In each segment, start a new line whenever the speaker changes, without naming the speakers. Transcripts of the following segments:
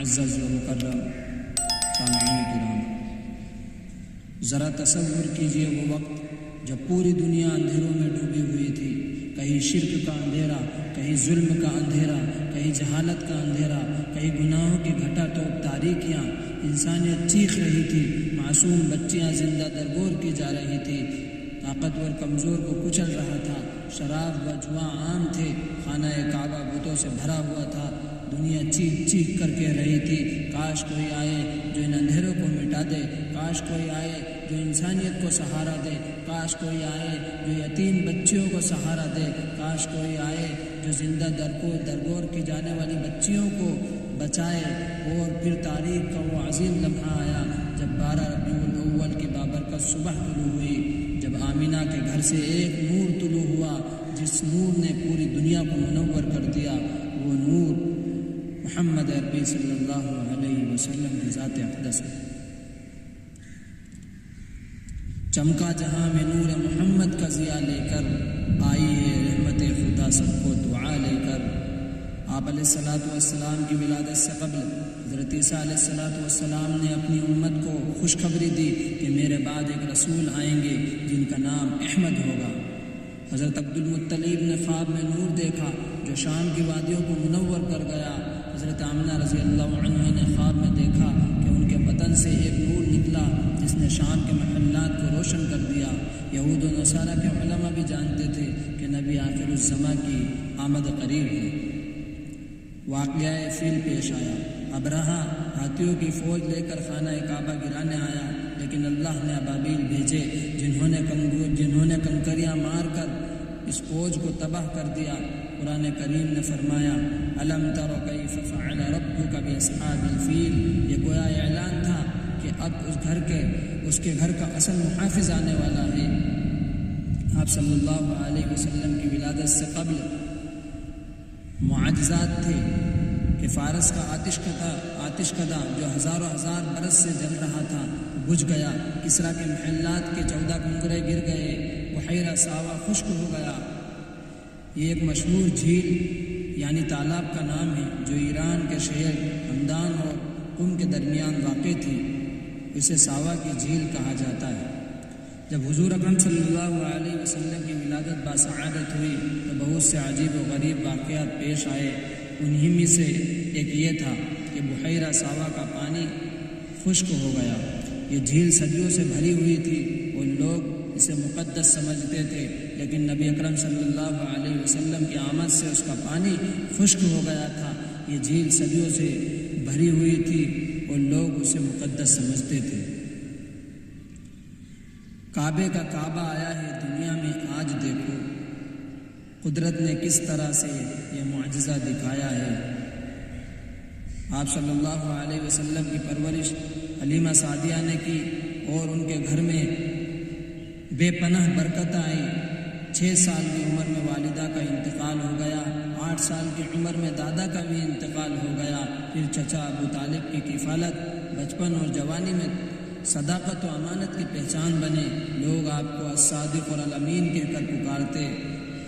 معزز و مکرم سامعین کرام، ذرا تصور کیجئے وہ وقت جب پوری دنیا اندھیروں میں ڈوبی ہوئی تھی۔ کہیں شرک کا اندھیرا، کہیں ظلم کا اندھیرا، کہیں جہالت کا اندھیرا، کہیں گناہوں کی گھٹا توپ تاریکیاں، انسانیت چیخ رہی تھی، معصوم بچیاں زندہ درگور کی جا رہی تھی، طاقتور کمزور کو کچل رہا تھا، شراب و جوا عام تھے، خانہ کعبہ بتوں سے بھرا ہوا تھا۔ دنیا چیخ چیخ کر کہہ رہی تھی، کاش کوئی آئے جو ان اندھیروں کو مٹا دے، کاش کوئی آئے جو انسانیت کو سہارا دے، کاش کوئی آئے جو یتیم بچیوں کو سہارا دے، کاش کوئی آئے جو زندہ درگور کی جانے والی بچیوں کو بچائے۔ اور پھر تاریخ کا وہ عظیم لمحہ آیا جب 12 ربیع الاول کی بابرکت صبح طلوع ہوئی، جب آمینہ کے گھر سے ایک نور طلوع ہوا جس نور نے پوری دنیا کو منور کر دیا۔ وہ نور محمد عربی صلی اللہ علیہ وسلم کی ذات اقدس ہے۔ چمکا جہاں میں نور محمد کا ضیاء لے کر، آئی ہے رحمت خدا سب کو دعا لے کر۔ آپ علیہ السلام کی ولادت سے قبل حضرت عیسیٰ علیہ السلام نے اپنی امت کو خوشخبری دی کہ میرے بعد ایک رسول آئیں گے جن کا نام احمد ہوگا۔ حضرت عبد المطلب نے خواب میں نور دیکھا جو شام کی وادیوں کو منور کر گیا۔ حضرت آمنہ رضی اللہ عنہ نے خواب میں دیکھا کہ ان کے بدن سے ایک نور نکلا جس نے شام کے محلات کو روشن کر دیا۔ یہود و نصارہ کے علماء بھی جانتے تھے کہ نبی آخر الزماں کی آمد قریب ہے۔ واقعہ فیل پیش آیا۔ ابرہہ ہاتھیوں کی فوج لے کر خانہ کعبہ گرانے آیا، لیکن اللہ نے ابابیل بھیجے جنہوں نے کنکریاں مار کر اس فوج کو تباہ کر دیا۔ قرآن کریم نے فرمایا، الم تر کیف فعل ربک باصحاب الفیل، یہ گویا اعلان تھا کہ اب اس کے گھر کا اصل محافظ آنے والا ہے۔ آپ صلی اللہ علیہ وسلم کی ولادت سے قبل معجزات تھے کہ فارس کا آتش کدہ جو ہزاروں ہزار برس سے جل رہا تھا بجھ گیا، کسریٰ کے محلات کے 14 کنکرے گر گئے، بحیرہ ساوا خشک ہو گیا۔ یہ ایک مشہور جھیل یعنی تالاب کا نام ہے جو ایران کے شہر ہمدان اور قم کے درمیان واقع تھی، اسے ساوا کی جھیل کہا جاتا ہے۔ جب حضور اکرم صلی اللہ علیہ وسلم کی ولادت باسعادت ہوئی تو بہت سے عجیب و غریب واقعات پیش آئے۔ انہی میں سے ایک یہ تھا کہ بحیرہ ساوا کا پانی خشک ہو گیا۔ یہ جھیل صدیوں سے بھری ہوئی تھی اور لوگ اسے مقدس سمجھتے تھے، لیکن نبی اکرم صلی اللہ علیہ وسلم کی آمد سے اس کا پانی خشک ہو گیا تھا۔ یہ جھیل صدیوں سے بھری ہوئی تھی اور لوگ اسے مقدس سمجھتے تھے۔ کعبے کا کعبہ آیا ہے دنیا میں آج دیکھو، قدرت نے کس طرح سے یہ معجزہ دکھایا ہے۔ آپ صلی اللہ علیہ وسلم کی پرورش حلیمہ سعدیہ نے کی اور ان کے گھر میں بے پناہ برکت آئی۔ 6 سال کی عمر میں والدہ کا انتقال ہو گیا، 8 سال کی عمر میں دادا کا بھی انتقال ہو گیا، پھر چچا ابو طالب کی کفالت بچپن اور جوانی میں صداقت و امانت کی پہچان بنے۔ لوگ آپ کو الصادق اور الامین کہہ کر پکارتے۔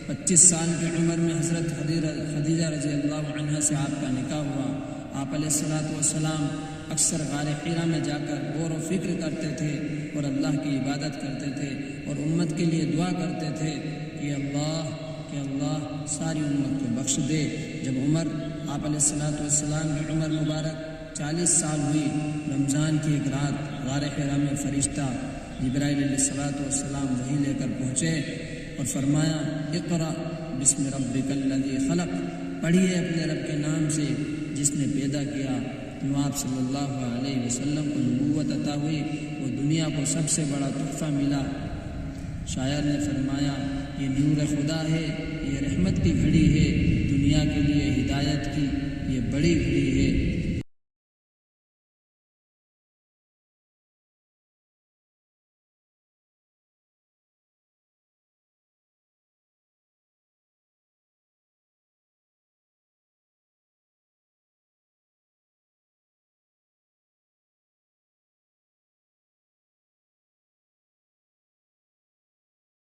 25 سال کی عمر میں حضرت خدیجہ رضی اللہ عنہا سے آپ کا نکاح ہوا۔ آپ علیہ السلام اکثر غار حرا میں جا کر غور و فکر کرتے تھے اور اللہ کی عبادت کرتے تھے اور امت کے لیے دعا کرتے تھے کہ اللہ ساری امت کو بخش دے۔ جب آپ علیہ السلام کی عمر مبارک 40 سال ہوئی، رمضان کی ایک رات غار حرا میں فرشتہ جبرائیل علیہ السلام وحی لے کر پہنچے اور فرمایا، اقرأ بسم ربک الذی خلق، پڑھیے اپنے رب کے نام سے جس نے پیدا کیا۔ آپ صلی اللہ علیہ وسلم کو نبوت عطا ہوئی، وہ دنیا کو سب سے بڑا تحفہ ملا۔ شاعر نے فرمایا، یہ نور خدا ہے، یہ رحمت کی گھڑی ہے، دنیا کے لیے ہدایت کی یہ بڑی گھڑی